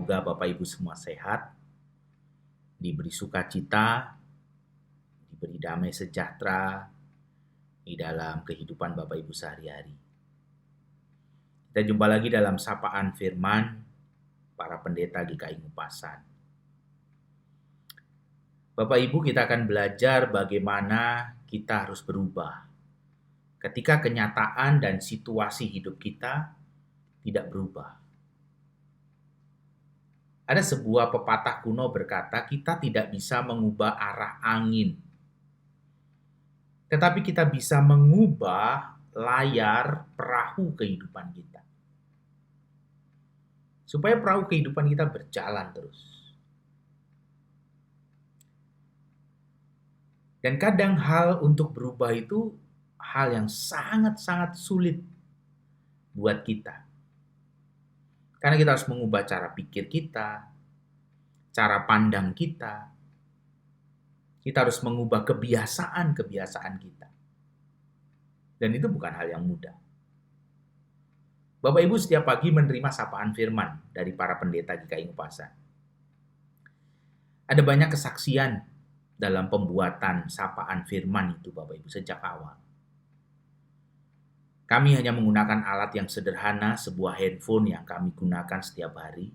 Semoga Bapak Ibu semua sehat, diberi sukacita, diberi damai sejahtera di dalam kehidupan Bapak Ibu sehari-hari. Kita jumpa lagi dalam sapaan firman para pendeta GKI Ngupasan. Bapak Ibu, kita akan belajar bagaimana kita harus berubah ketika kenyataan dan situasi hidup kita tidak berubah. Ada sebuah pepatah kuno berkata, kita tidak bisa mengubah arah angin, tetapi kita bisa mengubah layar perahu kehidupan kita. Supaya perahu kehidupan kita berjalan terus. Dan kadang hal untuk berubah itu hal yang sangat-sangat sulit buat kita. Karena kita harus mengubah cara pikir kita, cara pandang kita. Kita harus mengubah kebiasaan-kebiasaan kita. Dan itu bukan hal yang mudah. Bapak Ibu setiap pagi menerima sapaan firman dari para pendeta GKI Ngupasan. Ada banyak kesaksian dalam pembuatan sapaan firman itu Bapak Ibu sejak awal. Kami hanya menggunakan alat yang sederhana, sebuah handphone yang kami gunakan setiap hari.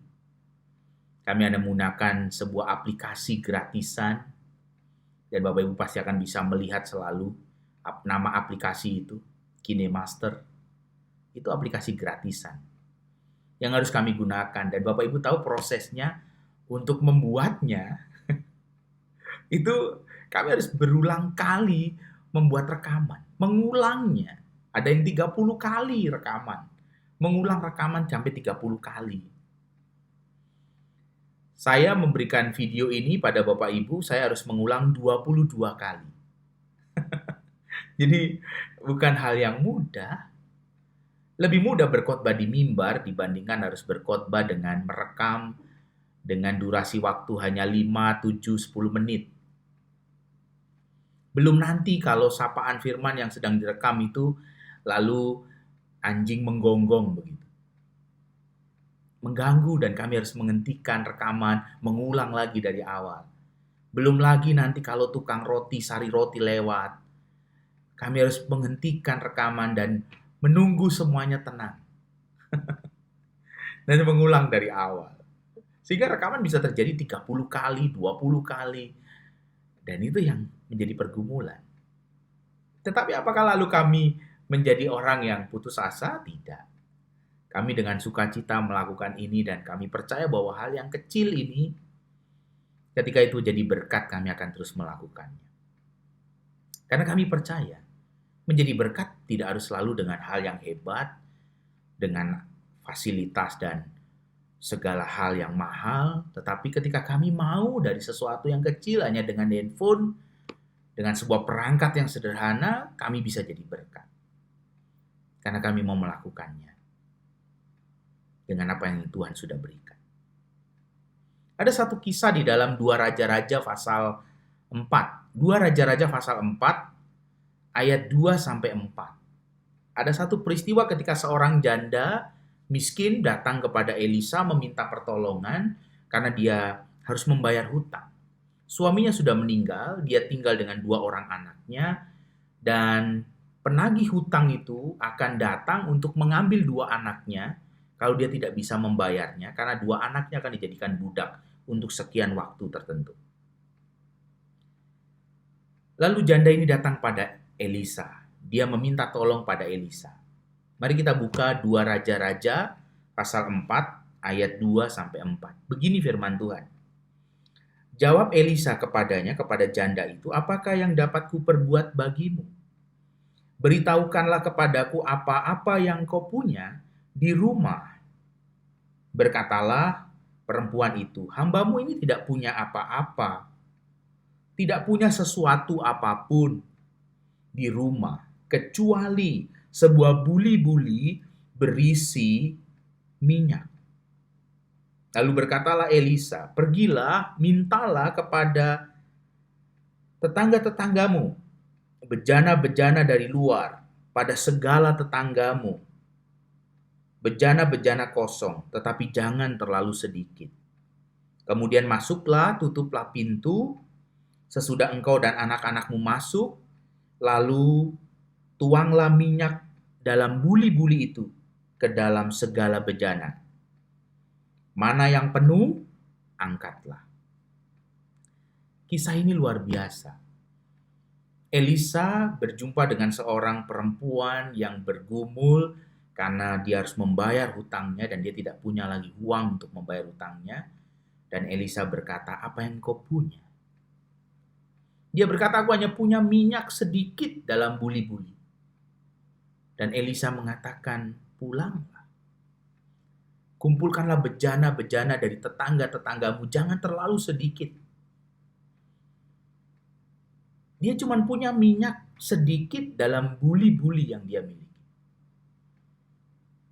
Kami hanya menggunakan sebuah aplikasi gratisan, dan Bapak Ibu pasti akan bisa melihat selalu nama aplikasi itu, KineMaster. Itu aplikasi gratisan yang harus kami gunakan. Dan Bapak Ibu tahu prosesnya untuk membuatnya, itu kami harus berulang kali membuat rekaman, mengulangnya. Ada yang 30 kali rekaman, mengulang rekaman sampai 30 kali. Saya memberikan video ini pada Bapak Ibu, saya harus mengulang 22 kali. Jadi bukan hal yang mudah. Lebih mudah berkhotbah di mimbar dibandingkan harus berkhotbah dengan merekam dengan durasi waktu hanya 5, 7, 10 menit. Belum nanti kalau sapaan firman yang sedang direkam itu lalu anjing menggonggong begitu. Mengganggu dan kami harus menghentikan rekaman, mengulang lagi dari awal. Belum lagi nanti kalau tukang roti, sari roti lewat. Kami harus menghentikan rekaman dan menunggu semuanya tenang. Dan mengulang dari awal. Sehingga rekaman bisa terjadi 30 kali, 20 kali. Dan itu yang menjadi pergumulan. Tetapi apakah lalu kami menjadi orang yang putus asa? Tidak. Kami dengan sukacita melakukan ini dan kami percaya bahwa hal yang kecil ini, ketika itu jadi berkat, kami akan terus melakukannya. Karena kami percaya, menjadi berkat tidak harus selalu dengan hal yang hebat, dengan fasilitas dan segala hal yang mahal, tetapi ketika kami mau dari sesuatu yang kecil hanya dengan handphone, dengan sebuah perangkat yang sederhana, kami bisa jadi berkat. Karena kami mau melakukannya dengan apa yang Tuhan sudah berikan. Ada satu kisah di dalam 2 Raja-Raja pasal 4. 2 Raja-Raja pasal 4 ayat 2 sampai 4. Ada satu peristiwa ketika seorang janda miskin datang kepada Elisa meminta pertolongan karena dia harus membayar hutang. Suaminya sudah meninggal, dia tinggal dengan 2 orang anaknya, dan penagih hutang itu akan datang untuk mengambil 2 anaknya kalau dia tidak bisa membayarnya, karena 2 anaknya akan dijadikan budak untuk sekian waktu tertentu. Lalu janda ini datang pada Elisa. Dia meminta tolong pada Elisa. Mari kita buka 2 Raja-Raja pasal 4 ayat 2 sampai 4. Begini firman Tuhan. Jawab Elisa kepadanya, kepada janda itu, apakah yang dapat kuperbuat bagimu? Beritahukanlah kepadaku apa-apa yang kau punya di rumah. Berkatalah perempuan itu, hambamu ini tidak punya apa-apa, tidak punya sesuatu apapun di rumah, kecuali sebuah buli-buli berisi minyak. Lalu berkatalah Elisa, pergilah, mintalah kepada tetangga-tetanggamu, bejana-bejana dari luar, pada segala tetanggamu, bejana-bejana kosong, tetapi jangan terlalu sedikit. Kemudian masuklah, tutuplah pintu, sesudah engkau dan anak-anakmu masuk, lalu tuanglah minyak dalam buli-buli itu ke dalam segala bejana. Mana yang penuh, angkatlah. Kisah ini luar biasa. Elisa berjumpa dengan seorang perempuan yang bergumul karena dia harus membayar hutangnya dan dia tidak punya lagi uang untuk membayar hutangnya. Dan Elisa berkata, "Apa yang kau punya?" Dia berkata, "Aku hanya punya minyak sedikit dalam buli-buli." Dan Elisa mengatakan, "Pulanglah. Kumpulkanlah bejana-bejana dari tetangga-tetanggamu, jangan terlalu sedikit." Dia cuma punya minyak sedikit dalam buli-buli yang dia miliki.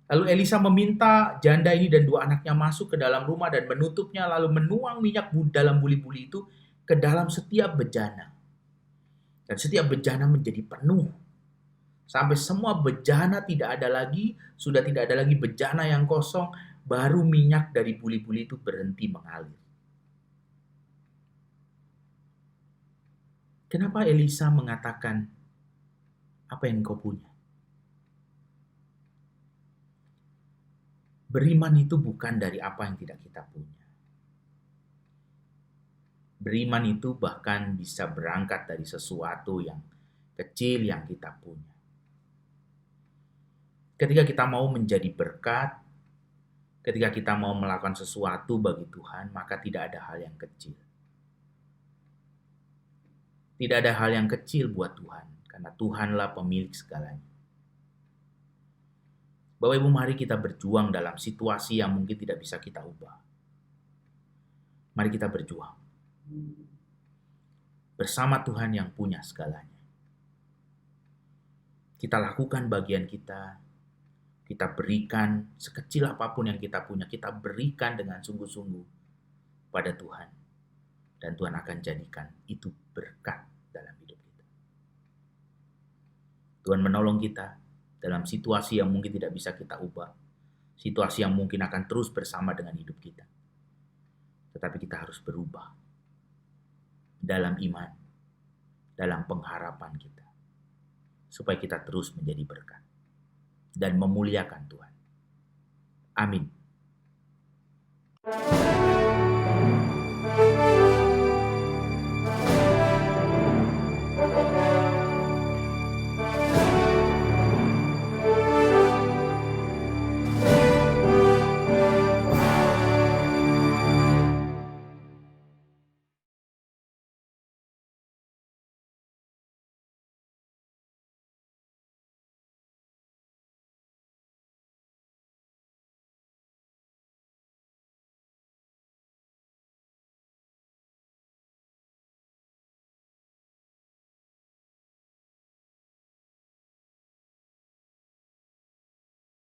Lalu Elisa meminta janda ini dan dua anaknya masuk ke dalam rumah dan menutupnya, lalu menuang minyak dalam buli-buli itu ke dalam setiap bejana. Dan setiap bejana menjadi penuh. Sampai semua bejana tidak ada lagi, sudah tidak ada lagi bejana yang kosong, baru minyak dari buli-buli itu berhenti mengalir. Kenapa Elisa mengatakan, "Apa yang kau punya?" Beriman itu bukan dari apa yang tidak kita punya. Beriman itu bahkan bisa berangkat dari sesuatu yang kecil yang kita punya. Ketika kita mau menjadi berkat, ketika kita mau melakukan sesuatu bagi Tuhan, maka tidak ada hal yang kecil. Tidak ada hal yang kecil buat Tuhan, karena Tuhanlah pemilik segalanya. Bapak Ibu, mari kita berjuang dalam situasi yang mungkin tidak bisa kita ubah. Mari kita berjuang bersama Tuhan yang punya segalanya. Kita lakukan bagian kita, kita berikan sekecil apapun yang kita punya, kita berikan dengan sungguh-sungguh pada Tuhan. Dan Tuhan akan jadikan itu berkat dalam hidup kita. Tuhan menolong kita dalam situasi yang mungkin tidak bisa kita ubah. Situasi yang mungkin akan terus bersama dengan hidup kita. Tetapi kita harus berubah dalam iman, dalam pengharapan kita. Supaya kita terus menjadi berkat dan memuliakan Tuhan. Amin.